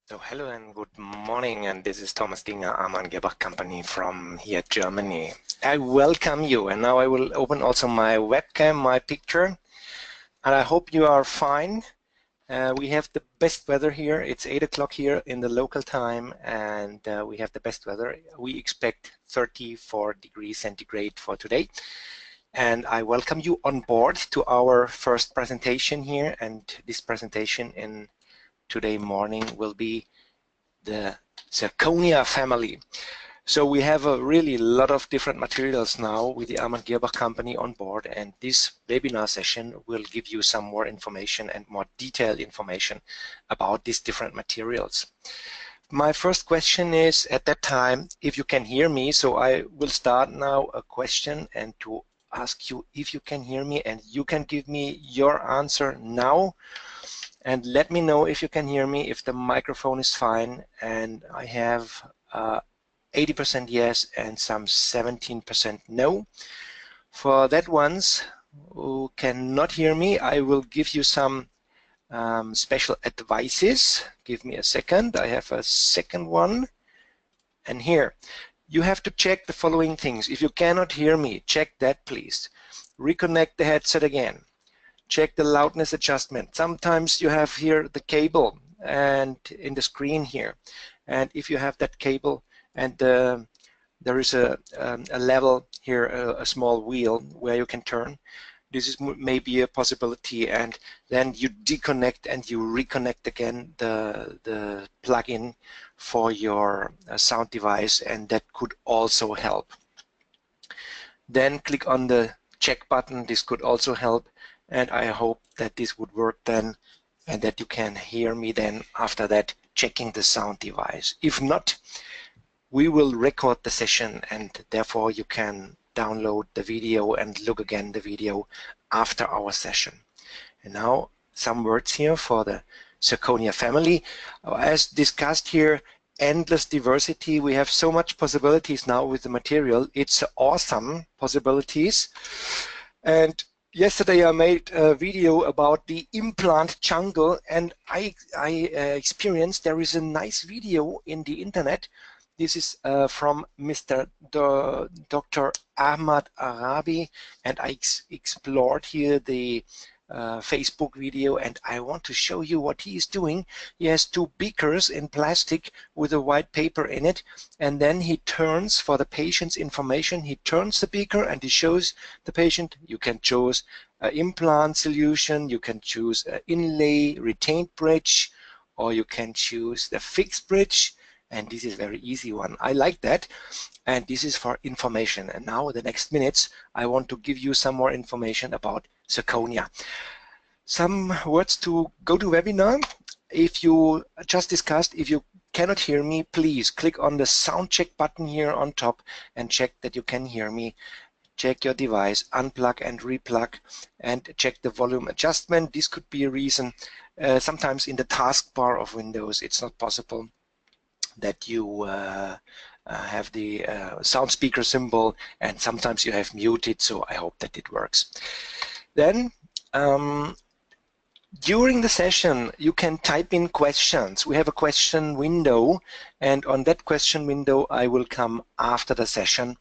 So hello and good morning, and this is Thomas Dinger, AmannGirrbach company from here, Germany. I welcome you, and now I will open also my webcam, my picture, and I hope you are fine. We have the best weather here. It's 8 o'clock here in the local time, and we have the best weather. We expect 34 degrees centigrade for today. And I welcome you on board to our first presentation here, and this presentation in today morning will be the zirconia family. So we have a really lot of different materials now with the AmannGirrbach company on board, and this webinar session will give you some more information and more detailed information about these different materials. My first question is at that time if you can hear me, so I will start now a question and to ask you if you can hear me, and you can give me your answer now. And let me know if you can hear me, if the microphone is fine. And I have 80% yes and some 17% no. For that ones who cannot hear me, I will give you some special advices. Give me a second. I have a second one. And here, you have to check the following things. If you cannot hear me, check that please. Reconnect the headset again. Check the loudness adjustment. Sometimes you have here the cable and in the screen here, and if you have that cable and there is a level here, a small wheel where you can turn, this is maybe a possibility, and then you disconnect and you reconnect again the plug-in for your sound device, and that could also help. Then click on the check button. This could also help. And I hope that this would work then, and that you can hear me then after that checking the sound device. If not, we will record the session, and therefore you can download the video and look again the video after our session. And now some words here for the zirconia family. As discussed here, endless diversity. We have so much possibilities now with the material. It's awesome possibilities. And yesterday I made a video about the implant jungle, and I experienced there is a nice video in the internet. This is from Mr. Dr. AmannGirrbach, and I explored here the Facebook video, and I want to show you what he is doing. He has two beakers in plastic with a white paper in it, and then he turns for the patient's information. He turns the beaker and he shows the patient. You can choose an implant solution, you can choose an inlay retained bridge, or you can choose the fixed bridge, and this is a very easy one. I like that. And this is for information. And now in the next minutes I want to give you some more information about zirconia. Some words to go to webinar. If you just discussed, if you cannot hear me, please click on the sound check button here on top and check that you can hear me. Check your device, unplug and replug, and check the volume adjustment. This could be a reason. Sometimes in the taskbar of Windows it's not possible that you have the sound speaker symbol, and sometimes you have muted, so I hope that it works. Then during the session you can type in questions. We have a question window, and on that question window I will come after the session.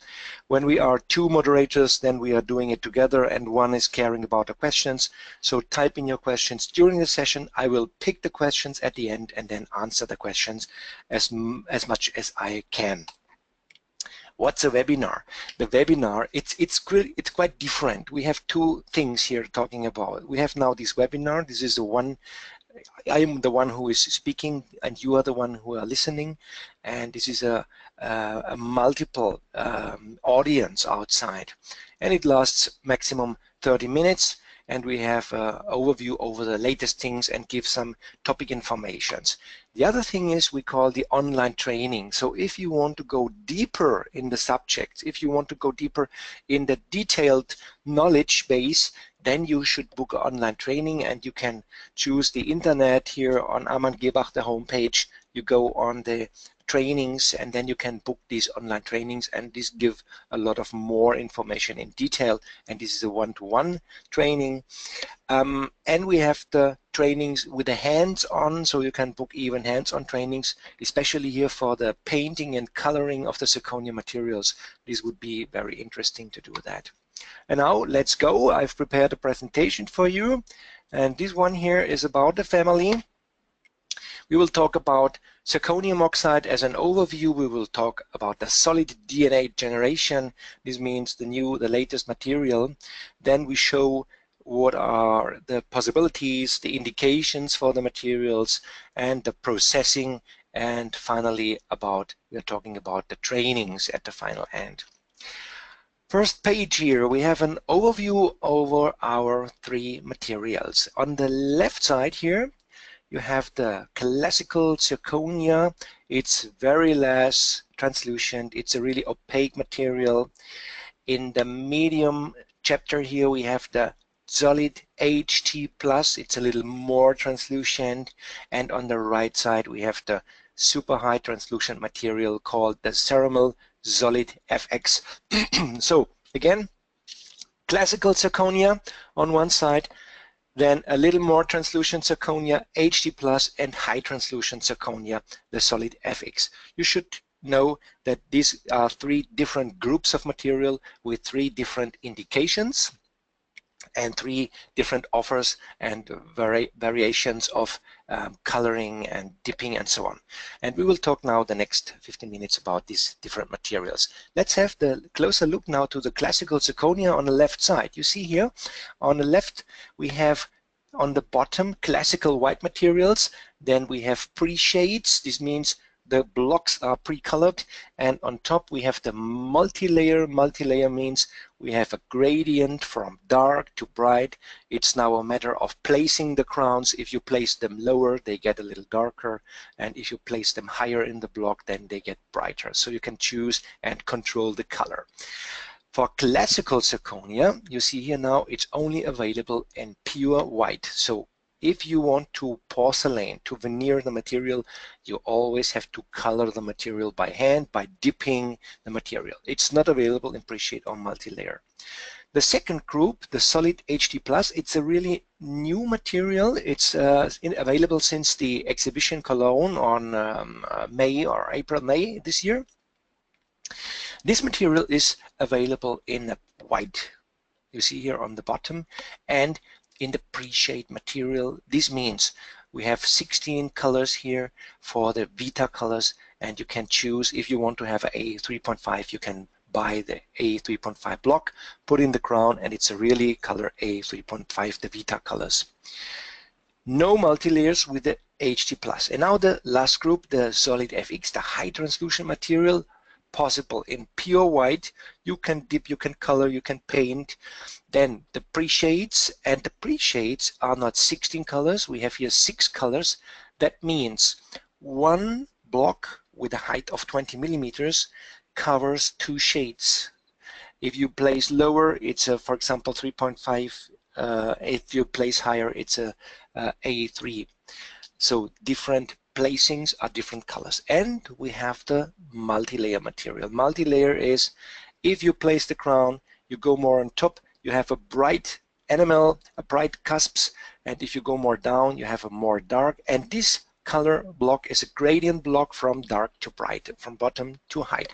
When we are two moderators, then we are doing it together, and one is caring about the questions. So type in your questions during the session. I will pick the questions at the end and then answer the questions as much as I can. What's a webinar? The webinar, it's quite different. We have two things here talking about. We have now this webinar. This is the one, I am the one who is speaking and you are the one who are listening, and this is a multiple audience outside, and it lasts maximum 30 minutes, and we have an overview over the latest things and give some topic informations. The other thing is we call the online training. So if you want to go deeper in the subjects, if you want to go deeper in the detailed knowledge base, then you should book an online training, and you can choose the internet here on AmannGirrbach, the homepage. You go on the trainings, and then you can book these online trainings, and this give a lot of more information in detail, and this is a one-to-one training. And we have the trainings with the hands-on, so you can book even hands-on trainings, especially here for the painting and coloring of the zirconia materials. This would be very interesting to do that. And now let's go. I've prepared a presentation for you, and this one here is about the family. We will talk about zirconium oxide as an overview. We will talk about the solid DNA generation. This means the latest material. Then we show what are the possibilities, the indications for the materials, and the processing. And finally, we are talking about the trainings at the final end. First page here, we have an overview over our three materials. On the left side here, you have the classical zirconia. It's very less translucent. It's a really opaque material. In the medium chapter here, we have the solid HT+. It's a little more translucent. And on the right side, we have the super high translucent material called the CERAMILL solid FX. So again, classical zirconia on one side, then a little more translucent zirconia, HT+, and high translucent zirconia, the solid FX. You should know that these are three different groups of material with three different indications and three different offers and variations of coloring and dipping and so on. And we will talk now the next 15 minutes about these different materials. Let's have the closer look now to the classical zirconia on the left side. You see here on the left we have on the bottom classical white materials, then we have pre-shades. This means the blocks are pre-colored, and on top we have the multi-layer. Multi-layer means we have a gradient from dark to bright. It's now a matter of placing the crowns. If you place them lower, they get a little darker, and if you place them higher in the block, then they get brighter. So you can choose and control the color. For classical zirconia, you see here now it's only available in pure white. So if you want to porcelain, to veneer the material, you always have to color the material by hand, by dipping the material. It's not available in pre-shade or multi-layer. The second group, the solid HT+, it's a really new material. It's available since the exhibition Cologne on April-May this year. This material is available in a white, you see here on the bottom, and in the pre-shade material. This means we have 16 colors here for the Vita colors, and you can choose if you want to have a 3.5, you can buy the A3.5 block, put in the crown, and it's a really color A3.5, the Vita colors. No multi-layers with the HT+. And now the last group, the solid FX, the high translucent material, possible in pure white. You can dip, you can color, you can paint. Then the pre-shades, and the pre-shades are not 16 colors. We have here 6 colors. That means one block with a height of 20 millimeters covers 2 shades. If you place lower, it's a, for example, 3.5. If you place higher, it's a A3. So different placings are different colors. And we have the multi-layer material. Multi-layer is if you place the crown, you go more on top, you have a bright enamel, a bright cusps, and if you go more down, you have a more dark. And this color block is a gradient block from dark to bright, from bottom to height.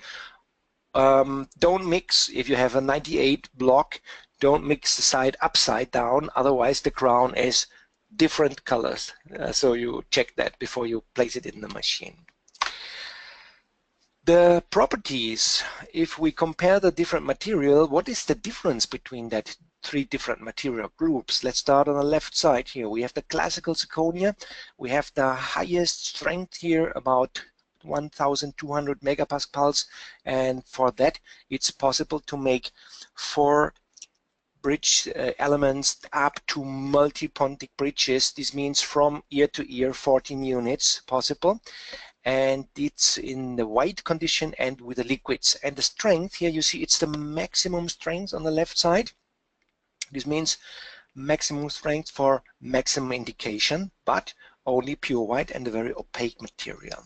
Don't mix. If you have a 98 block, don't mix the side upside down, otherwise the crown is different colors. So you check that before you place it in the machine. The properties, if we compare the different material, what is the difference between that 3 different material groups? Let's start on the left side here. We have the classical zirconia. We have the highest strength here, about 1,200 megapascals, and for that it's possible to make 4 bridge elements up to multi-pontic bridges. This means from ear to ear 14 units possible, and it's in the white condition and with the liquids. And the strength here, you see it's the maximum strength on the left side. This means maximum strength for maximum indication, but only pure white and a very opaque material.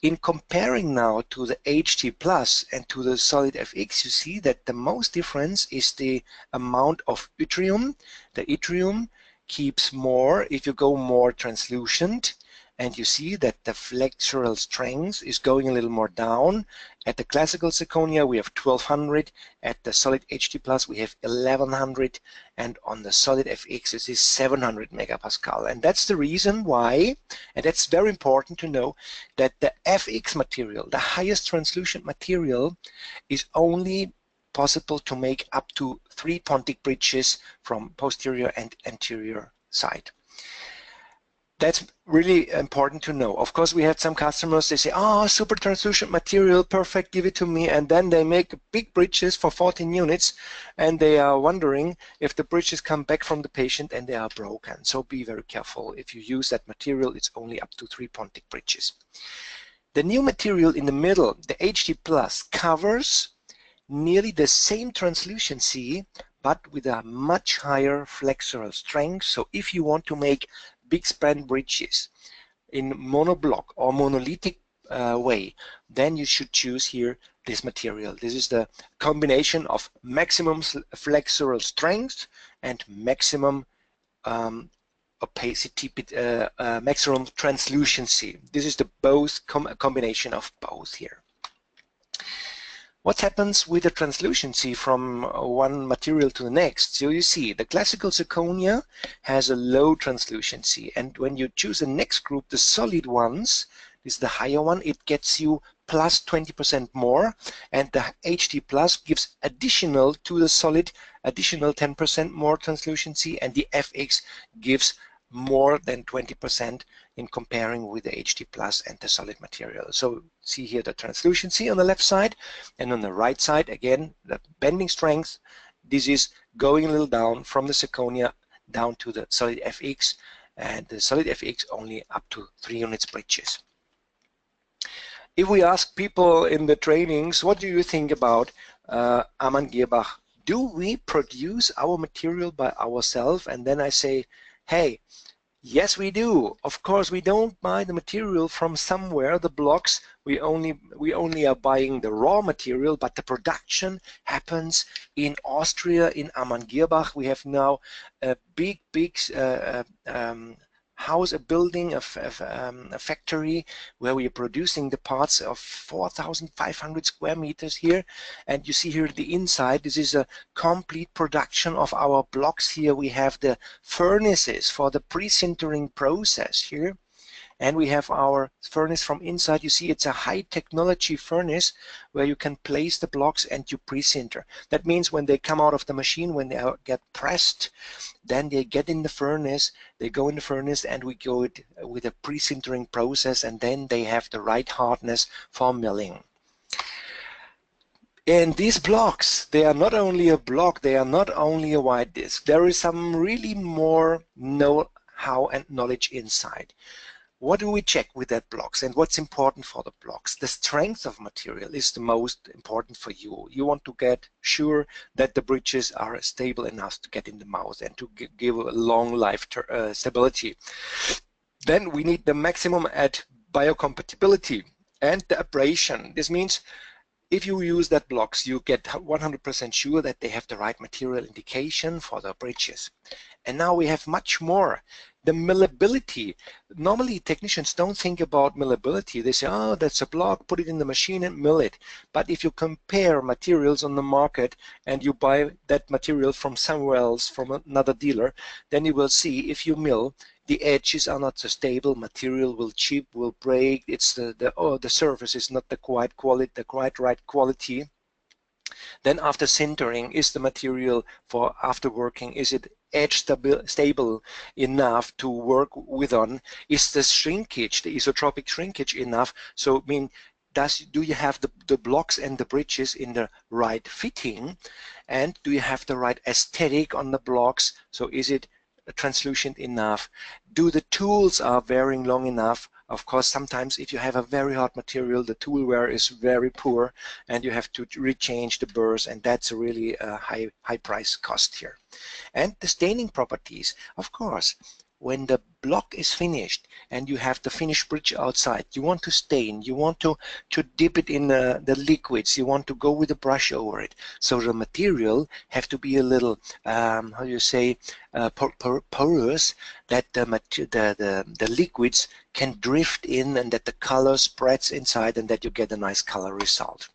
In comparing now to the HT+ and to the solid FX, you see that the most difference is the amount of yttrium. The yttrium keeps more if you go more translucent, and you see that the flexural strength is going a little more down. At the classical zirconia we have 1200, at the solid HD Plus we have 1100, and on the solid FX it is 700 megapascal. And that's the reason why, and that's very important to know, that the FX material, the highest translucent material, is only possible to make up to 3 pontic bridges from posterior and anterior side. That's really important to know. Of course, we had some customers, they say, oh, super translucent material, perfect, give it to me, and then they make big bridges for 14 units, and they are wondering if the bridges come back from the patient and they are broken. So be very careful. If you use that material, it's only up to 3 pontic bridges. The new material in the middle, the HD Plus, covers nearly the same translucency, but with a much higher flexural strength. So if you want to make big span bridges in monoblock or monolithic way, then you should choose here this material. This is the combination of maximum flexural strength and maximum opacity, maximum translucency. This is the combination of both here. What happens with the translucency from one material to the next? So you see, the classical zirconia has a low translucency, and when you choose the next group, the solid ones, this is the higher one, it gets you plus 20% more, and the HD Plus gives additional to the solid, additional 10% more translucency, and the FX gives more than 20% in comparing with the HD Plus and the solid material. So see here the translucency on the left side, and on the right side again the bending strength. This is going a little down from the zirconia down to the solid FX, and the solid FX only up to 3 units bridges. If we ask people in the trainings, what do you think about AmannGirrbach? Do we produce our material by ourselves? And then I say, hey, yes, we do. Of course, we don't buy the material from somewhere, the blocks. We only are buying the raw material, but the production happens in Austria, in AmannGirrbach. We have now a big house, a building, a factory where we are producing the parts of 4,500 square meters here. And you see here the inside, this is a complete production of our blocks. Here we have the furnaces for the pre-sintering process here. And we have our furnace from inside. You see it's a high technology furnace where you can place the blocks and you pre-sinter. That means when they come out of the machine, when they get pressed, then they get in the furnace, they go in the furnace, and we go with a pre-sintering process, and then they have the right hardness for milling. And these blocks, they are not only a block, they are not only a white disc. There is some really more know-how and knowledge inside. What do we check with that blocks, and what's important for the blocks? The strength of material is the most important for you. You want to get sure that the bridges are stable enough to get in the mouth and to give a long life stability. Then we need the maximum at biocompatibility and the abrasion. This means if you use that blocks, you get 100% sure that they have the right material indication for the bridges. And now we have much more. The millability. Normally technicians don't think about millability. They say, oh, that's a block, put it in the machine and mill it. But if you compare materials on the market and you buy that material from somewhere else, from another dealer, then you will see if you mill, the edges are not so stable, material will chip, will break, it's the surface is not the quite right quality. Then after sintering, is the material for after working, is it edge stable enough to work with on? Is the shrinkage, the isotropic shrinkage enough? So I mean, do you have the blocks and the bridges in the right fitting? And do you have the right aesthetic on the blocks? So is it translucent enough? Do the tools are wearing long enough? Of course, sometimes if you have a very hard material, the tool wear is very poor and you have to rechange the burrs, and that's a really high price cost here. And the staining properties, of course, when the block is finished and you have the finished bridge outside, you want to stain, you want to dip it in the liquids, you want to go with a brush over it. So the material have to be a little, how you say, porous, that the liquids can drift in and that the color spreads inside and that you get a nice color result.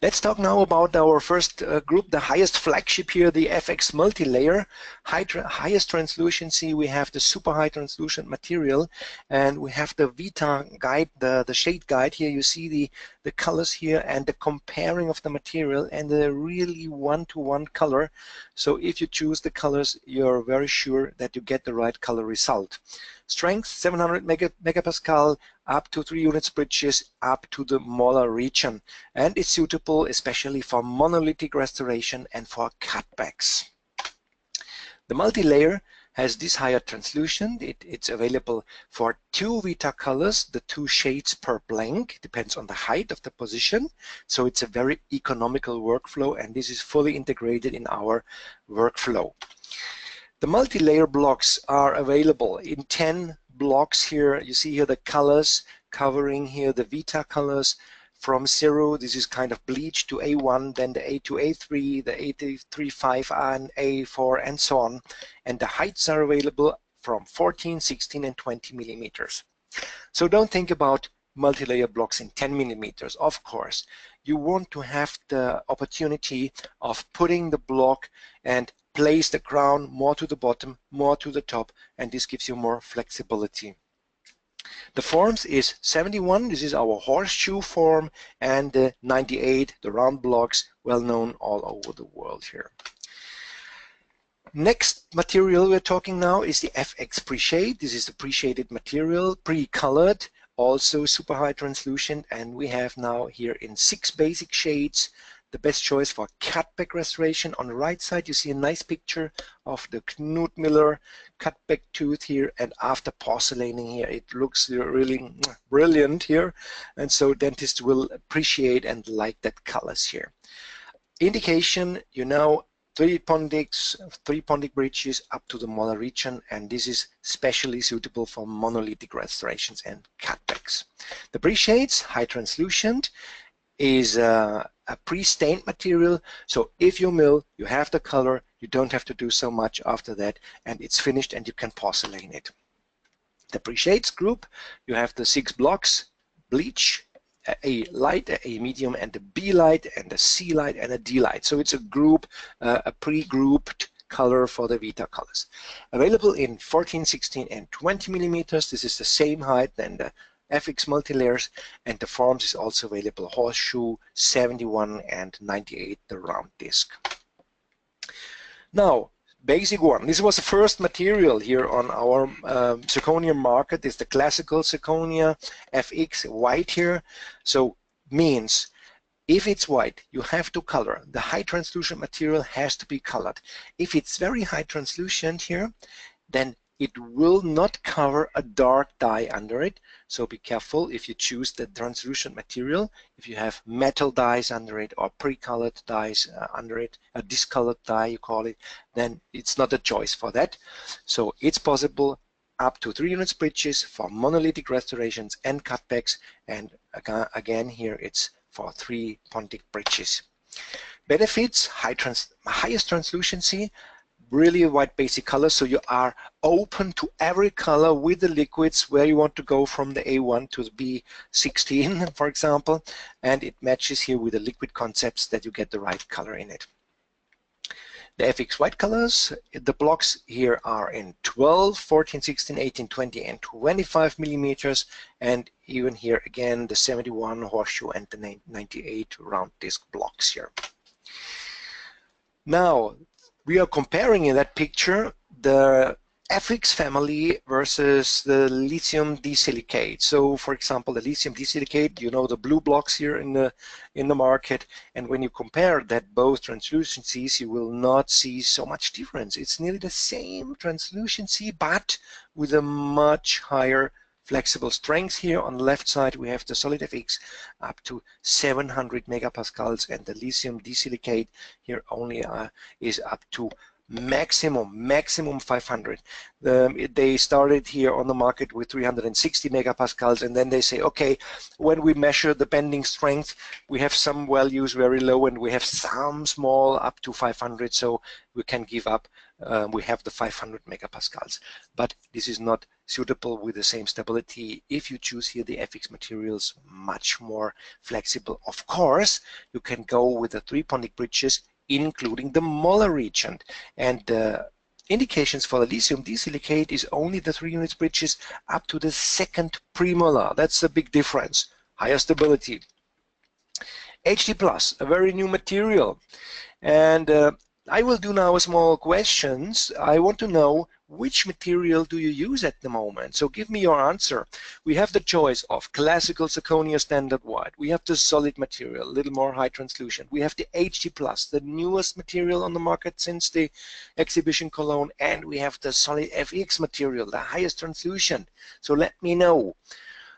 Let's talk now about our first group, the highest flagship here, the FX multi-layer. Highest translucency, we have the super high translucent material, and we have the Vita guide, the shade guide here. You see the colors here and the comparing of the material and the really one-to-one color. So if you choose the colors, you're very sure that you get the right color result. Strength 700 megapascal, up to 3 units bridges, up to the molar region, and it's suitable especially for monolithic restoration and for cutbacks. The multi-layer has this higher translucent. It's available for 2 Vita colors, the 2 shades per blank, depends on the height of the position. So it's a very economical workflow, and this is fully integrated in our workflow. The multi-layer blocks are available in 10 blocks here. You see here the colors covering here the Vita colors from 0, this is kind of bleach, to A1, then the A2, A3, the A3, 5, and A4, and so on. And the heights are available from 14, 16, and 20 millimeters. So don't think about multi-layer blocks in 10 millimeters. Of course, you want to have the opportunity of putting the block and place the crown more to the bottom, more to the top, and this gives you more flexibility. The forms is 71, this is our horseshoe form, and the 98, the round blocks, well known all over the world here. Next material we're talking now is the FX pre-shade. This is the pre-shaded material, pre-colored, also super high translucent, and we have now here in 6 basic shades. The best choice for cutback restoration. On the right side you see a nice picture of the Knut Miller cutback tooth here, and after porcelaning here it looks really brilliant here, and so dentists will appreciate and like that colors here. Indication, you know, 3 Pontic bridges up to the molar region, and this is specially suitable for monolithic restorations and cutbacks. The pre-shades, high translucent, is a pre-stained material, so if you mill, you have the color, you don't have to do so much after that, and it's finished and you can porcelain it. The pre-shades group, you have the 6 blocks, bleach, A light, A medium, and a B light, and a C light, and a D light. So it's a group, a pre-grouped color for the Vita colors. Available in 14, 16, and 20 millimeters. This is the same height than the FX multi-layers, and the forms is also available horseshoe, 71, and 98, the round disc. Now, basic one. This was the first material here on our zirconia market. It's the classical zirconia FX white here. So means if it's white, you have to color. The high translucent material has to be colored. If it's very high translucent here, then it will not cover a dark dye under it. So be careful if you choose the translucent material. If you have metal dyes under it or pre-colored dyes under it, a discolored dye you call it, then it's not a choice for that. So it's possible up to 3 units bridges for monolithic restorations and cutbacks, and again here it's for 3 Pontic bridges. Benefits, highest translucency, really white basic color, so you are open to every color with the liquids where you want to go from the A1 to the B16, for example, and it matches here with the liquid concepts that you get the right color in it. The FX white colors, the blocks here are in 12, 14, 16, 18, 20, and 25 millimeters, and even here again the 71 horseshoe and the 98 round disc blocks here. Now, we are comparing in that picture the FX family versus the lithium disilicate. So, for example, the lithium disilicate, you know, the blue blocks here in the market, and when you compare that both translucencies, you will not see so much difference. It's nearly the same translucency, but with a much higher flexible strength. Here on the left side we have the solid FX up to 700 megapascals, and the lithium disilicate here only is up to maximum 500. They started here on the market with 360 megapascals, and then they say, okay, when we measure the bending strength, we have some values very low and we have some small up to 500, so we can give up. We have the 500 megapascals, but this is not suitable with the same stability. If you choose here the FX materials, much more flexible. Of course, you can go with the 3 Pontic bridges, including the molar region, and the indications for the lithium disilicate is only the 3 units bridges up to the 2nd premolar. That's a big difference. Higher stability. HD Plus, a very new material, and I will do now small questions. I want to know which material do you use at the moment. So give me your answer. We have the choice of classical zirconia standard white. We have the solid material, a little more high translucent. We have the HD Plus, the newest material on the market since the exhibition Cologne, and we have the solid FX material, the highest translucent. So let me know.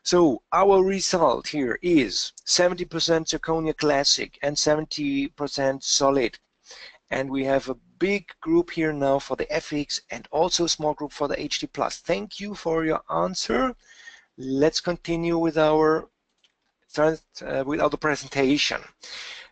So our result here is 70% zirconia classic and 70% solid. And we have a big group here now for the FX and also a small group for the HD Plus. Thank you for your answer. Let's continue with our presentation.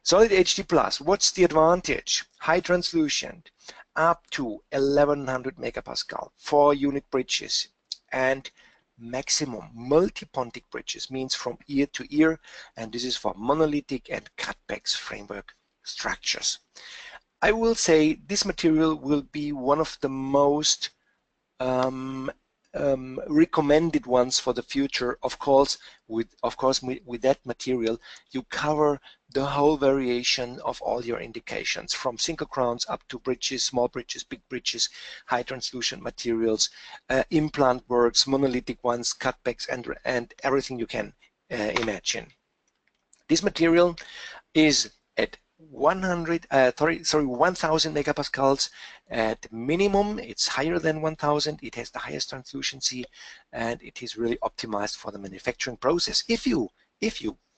Solid HD Plus, what's the advantage? High translucent, up to 1100 megapascal, 4 unit bridges, and maximum multi-Pontic bridges, means from ear to ear, and this is for monolithic and cutbacks framework structures. I will say this material will be one of the most recommended ones for the future. Of course, with that material, you cover the whole variation of all your indications, from single crowns up to bridges, small bridges, big bridges, high translucent materials, implant works, monolithic ones, cutbacks, and everything you can imagine. This material is at 1000 megapascals at minimum. It's higher than 1000. It has the highest translucency, and it is really optimized for the manufacturing process. If you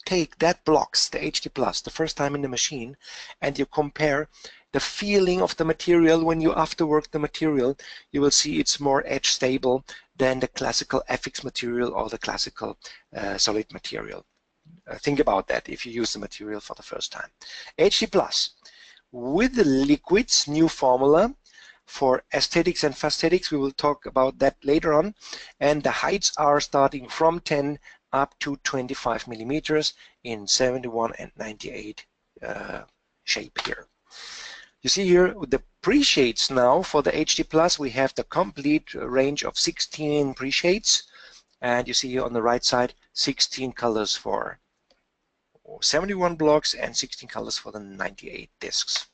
take that blocks, the HD Plus, the first time in the machine, and you compare the feeling of the material when you afterwork the material, you will see it's more edge stable than the classical FX material or the classical solid material. Think about that if you use the material for the first time. HD Plus, with the liquids, new formula for aesthetics and fasthetics. We will talk about that later on. And the heights are starting from 10 up to 25 millimeters in 71 and 98 shape here. You see here the pre-shades now for the HD Plus. We have the complete range of 16 pre-shades. And you see here on the right side, 16 colors for 71 blocks and 16 colors for the 98 discs.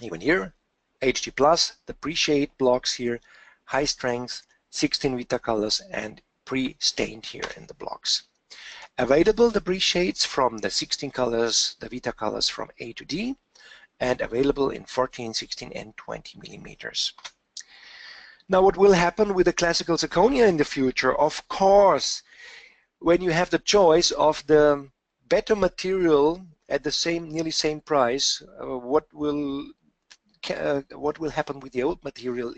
Even here, HD Plus, the pre-shade blocks here, high strength, 16 Vita colors, and pre-stained here in the blocks. Available the pre-shades from the 16 colors, the Vita colors from A to D, and available in 14, 16, and 20 millimeters. Now, what will happen with the classical zirconia in the future? Of course, when you have the choice of the better material at the nearly same price, what will happen with the old material?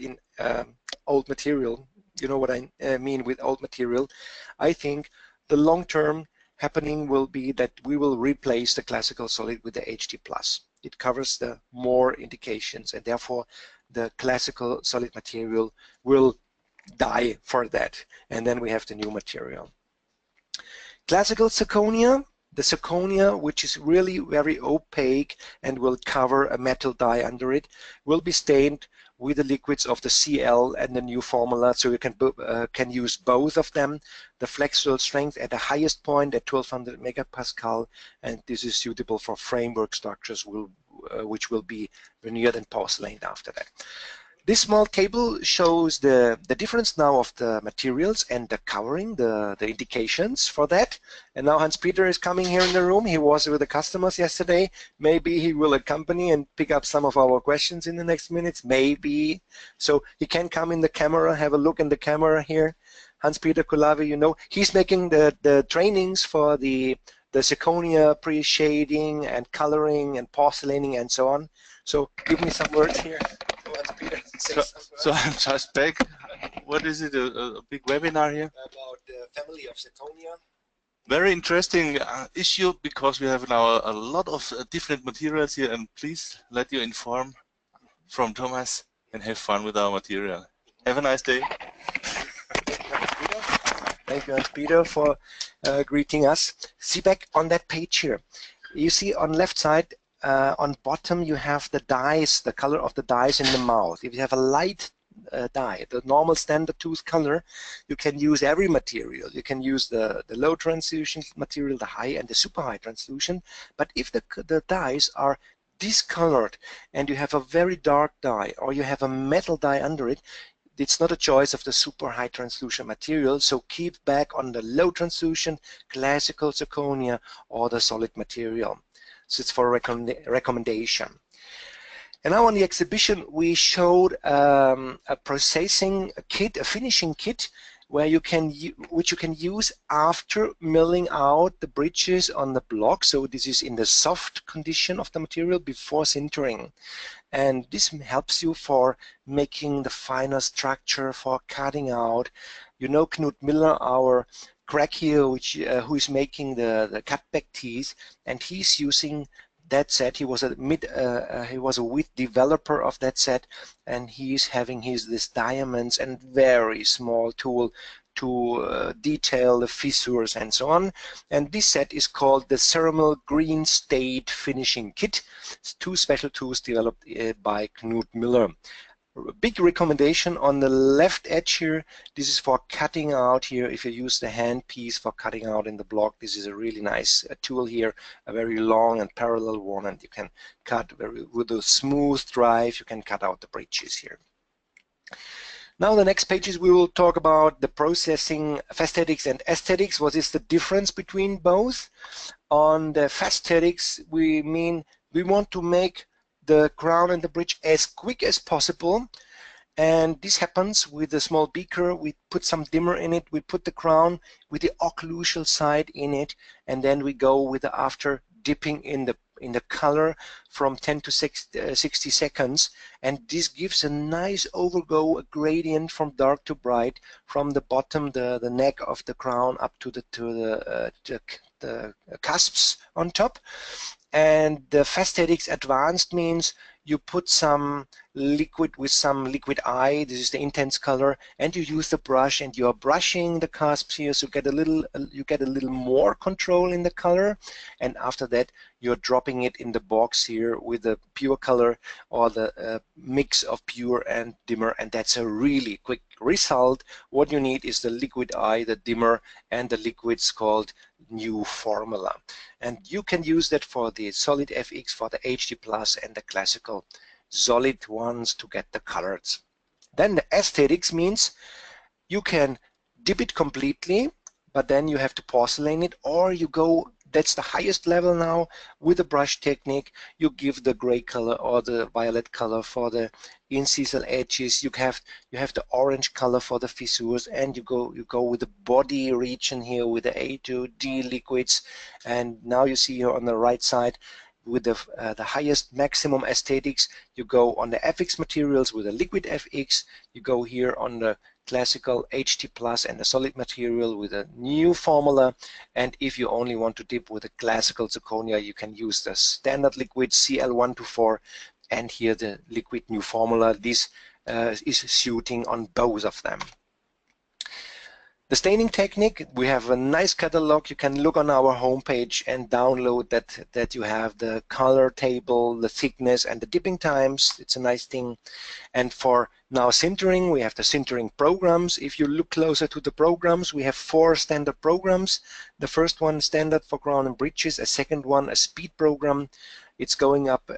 You know what I mean with old material. I think the long-term happening will be that we will replace the classical solid with the HD Plus. It covers the more indications, and therefore the classical solid material will die for that, and then we have the new material. Classical zirconia, the zirconia, which is really very opaque and will cover a metal die under it, will be stained with the liquids of the CL and the new formula, so you can use both of them. The flexural strength at the highest point at 1200 megapascal, and this is suitable for framework structures which will be veneered and porcelained after that. This small table shows the difference now of the materials and the covering, the indications for that. And now Hans-Peter is coming here in the room. He was with the customers yesterday. Maybe he will accompany and pick up some of our questions in the next minutes, maybe. So he can come in the camera, have a look in the camera here. Hans-Peter Kulavi, you know, he's making the trainings for the zirconia pre-shading and coloring and porcelaining and so on. So give me some words here. So I'm just back. What is it? A big webinar here? About the family of zirconia. Very interesting issue, because we have now a lot of different materials here, and please let you inform from Thomas and have fun with our material. Have a nice day. Thank you, Hans-Peter, for greeting us. See back on that page here. You see on left side, on bottom, you have the dyes, the color of the dyes in the mouth. If you have a light dye, the normal standard tooth color, you can use every material. You can use the low translucent material, the high and the super high translucent. But if the dyes are discolored and you have a very dark dye, or you have a metal dye under it, it's not a choice of the super high translucent material, so keep back on the low translucent, classical zirconia, or the solid material. So it's for recommendation. And now on the exhibition, we showed a processing kit, a finishing kit, where which you can use after milling out the bridges on the block. So this is in the soft condition of the material before sintering. And this helps you for making the finer structure, for cutting out. You know Knut Miller, our crack here, who is making the cutback teeth, and he's using that set. He was a wheat developer of that set, and he's having this diamonds and very small tool to detail the fissures and so on. And this set is called the CERAMILL Green State Finishing Kit. It's 2 special tools developed by Knut Miller. Big recommendation on the left edge here. This is for cutting out here. If you use the hand piece for cutting out in the block, this is a really nice tool here, a very long and parallel one, and you can cut with a smooth drive. You can cut out the bridges here. Now the next pages we will talk about the processing, fasthetics and aesthetics. What is the difference between both? On the fasthetics, we mean we want to make the crown and the bridge as quick as possible, and this happens with a small beaker. We put some dimmer in it, we put the crown with the occlusal side in it, and then we go with the after dipping in the color from 10 to 60 seconds, and this gives a nice overgo, a gradient from dark to bright, from the bottom, the neck of the crown, up to the cusps on top. And the fasthetics advanced means you put some liquid with some liquid eye. This is the intense color, and you use the brush, and you are brushing the cusps here, so you get a little more control in the color. And after that, you're dropping it in the box here with the pure color or the mix of pure and dimmer, and that's a really quick result. What you need is the liquid eye, the dimmer, and the liquids called new formula. And you can use that for the solid FX, for the HD Plus, and the classical solid ones to get the colors. Then the aesthetics means you can dip it completely, but then you have to porcelain it, or you go, that's the highest level now, with the brush technique. You give the gray color or the violet color for the incisal edges. You have the orange color for the fissures, and you go with the body region here with the A to D liquids. And now you see here on the right side, with the highest maximum aesthetics, you go on the FX materials with a liquid FX. You go here on the classical HT Plus and the solid material with a new formula. And if you only want to dip with a classical zirconia, you can use the standard liquid CL124, and here the liquid new formula. This is suiting on both of them. The staining technique, we have a nice catalog. You can look on our homepage and download that you have the color table, the thickness, and the dipping times. It's a nice thing. And for now sintering, we have the sintering programs. If you look closer to the programs, we have 4 standard programs. The first one standard for crown and bridges, a second one a speed program. It's going up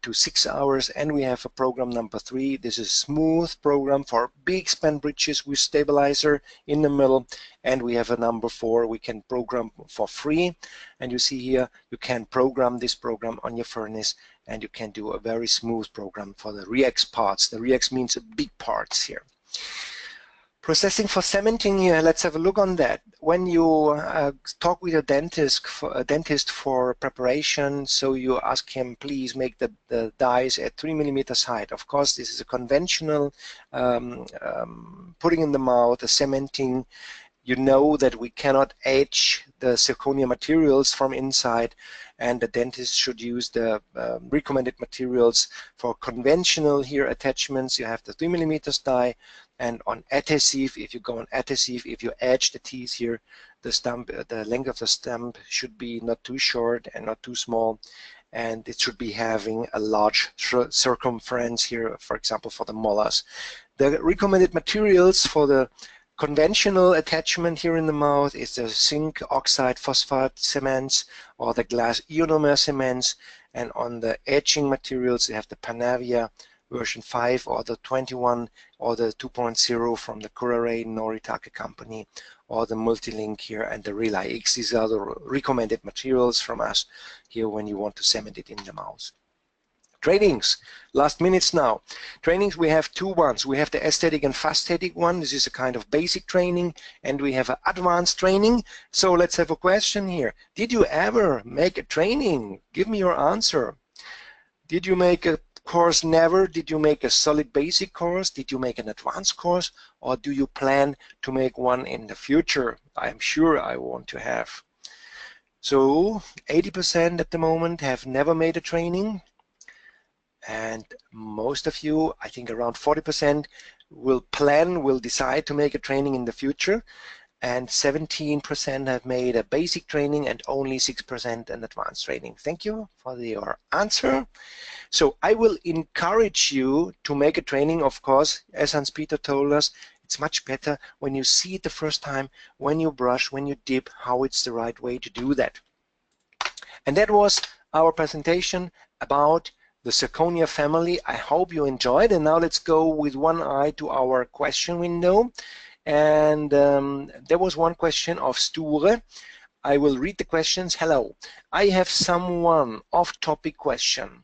to 6 hours, and we have a program number 3. This is a smooth program for big span bridges with stabilizer in the middle, and we have a number 4 we can program for free. And you see here you can program this program on your furnace, and you can do a very smooth program for the REX parts. The REX means big parts here. Processing for cementing here, let's have a look on that. When you talk with your dentist for preparation, so you ask him, please make the dies at 3 millimeters height. Of course, this is a conventional putting in the mouth, a cementing. You know that we cannot etch the zirconia materials from inside, and the dentist should use the recommended materials for conventional here attachments. You have the 3 millimeters die, and on adhesive, if you go on adhesive, if you etch the teeth here, the length of the stump should be not too short and not too small, and it should be having a large circumference here, for example, for the molars. The recommended materials for the conventional attachment here in the mouth is the zinc oxide phosphate cements or the glass ionomer cements, and on the etching materials you have the Familia version 5 or the 21 or the 2.0 from the Kuraray Noritake company, or the Multilink here and the Relay X. These are the recommended materials from us here when you want to cement it in the mouth. Trainings, last minutes now. Trainings, we have two ones. We have the aesthetic and fasthetic one. This is a kind of basic training, and we have an advanced training. So let's have a question here. Did you ever make a training? Give me your answer. Did you make a course? Never. Did you make a solid basic course? Did you make an advanced course? Or do you plan to make one in the future? I'm sure I want to have. So 80% at the moment have never made a training. And most of you, I think around 40%, will decide to make a training in the future, and 17% have made a basic training and only 6% an advanced training. Thank you for your answer. So I will encourage you to make a training, of course, as Hans-Peter told us. It's much better when you see it the first time, when you brush, when you dip, how it's the right way to do that. And that was our presentation about the zirconia family. I hope you enjoyed, and now let's go with one eye to our question window. And there was one question of Sture. I will read the questions. Hello, I have someone off-topic question.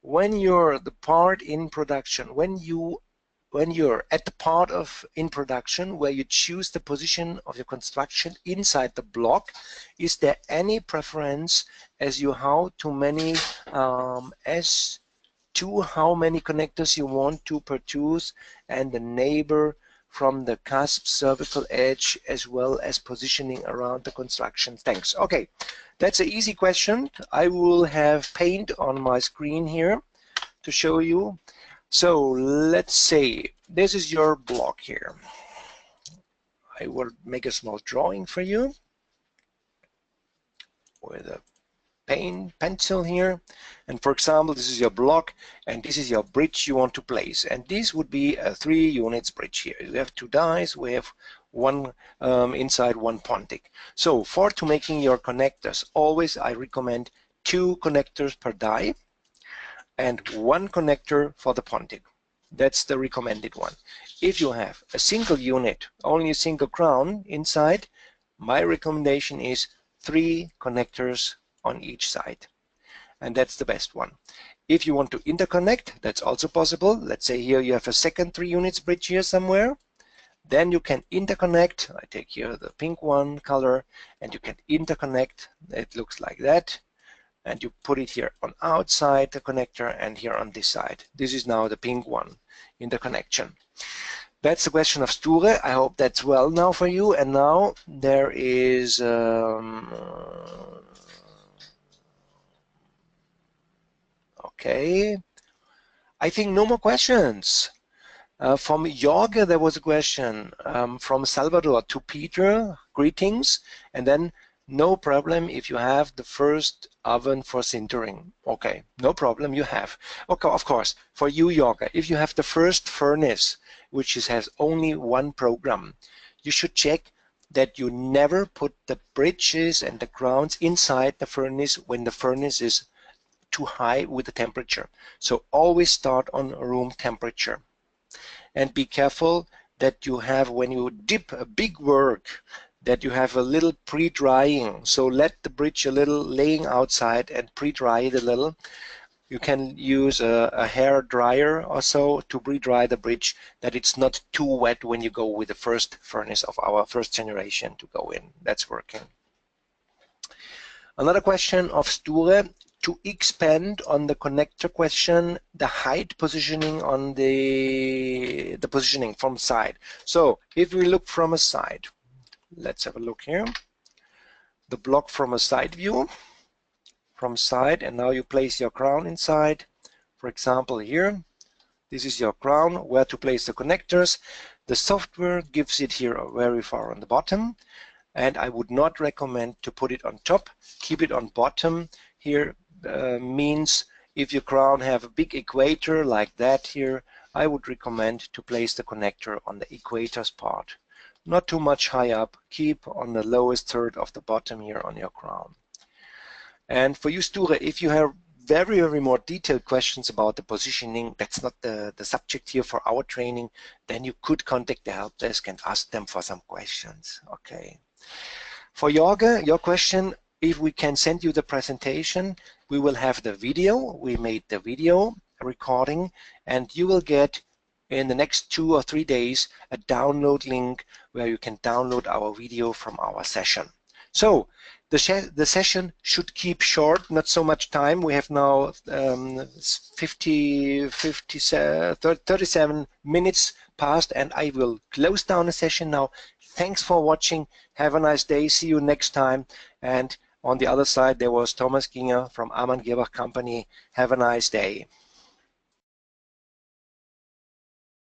When you're the part in production, when you're at the part of in production where you choose the position of your construction inside the block, is there any preference as to how many connectors you want to produce, and the neighbor from the cusp cervical edge, as well as positioning around the construction? Thanks. Okay, that's an easy question. I will have paint on my screen here to show you. So let's say this is your block here. I will make a small drawing for you with a pencil here, and for example, this is your block and this is your bridge you want to place, and this would be a 3 units bridge here. You have 2 dies, we have one inside, one pontic. So for making your connectors, always I recommend 2 connectors per die and 1 connector for the pontic. That's the recommended one. If you have a single unit, only a single crown inside, my recommendation is 3 connectors on each side, and that's the best one. If you want to interconnect, that's also possible. Let's say here you have a second 3 units bridge here somewhere, then you can interconnect. I take here the pink one color, and you can interconnect. It looks like that, and you put it here on outside the connector and here on this side. This is now the pink one, interconnection. That's the question of Sture. I hope that's well now for you. And now there is okay, I think no more questions. From Jorge, there was a question. From Salvador to Peter, greetings. And then, no problem if you have the first oven for sintering. Okay, no problem, you have. Okay, of course, for you, Jorge, if you have the first furnace, which has only 1 program, you should check that you never put the bridges and the grounds inside the furnace when the furnace is too high with the temperature. So always start on room temperature. And be careful that you have, when you dip a big work, that you have a little pre-drying. So let the bridge a little laying outside and pre-dry it a little. You can use a hair dryer or so to pre-dry the bridge, that it's not too wet when you go with the first furnace of our first generation to go in. That's working. Another question of Sture, to expand on the connector question, the height positioning on the positioning from side. So if we look from a side, let's have a look here. The block from a side view, from side, and now you place your crown inside. For example, here, this is your crown, where to place the connectors. The software gives it here very far on the bottom, and I would not recommend to put it on top. Keep it on bottom. Here means if your crown have a big equator like that here, I would recommend to place the connector on the equators part. Not too much high up, keep on the lowest third of the bottom here on your crown. And for you, Sture, if you have very more detailed questions about the positioning, that's not the subject here for our training, then you could contact the help desk and ask them for some questions. Okay. For Jorge, your question, if we can send you the presentation, we will have the video. We made the video recording, and you will get in the next 2 or 3 days a download link where you can download our video from our session. So the session should keep short, not so much time. We have now 37 minutes past, and I will close down the session now. Thanks for watching. Have a nice day. See you next time. And on the other side, there was Thomas Ginger from AmannGirrbach Company. Have a nice day.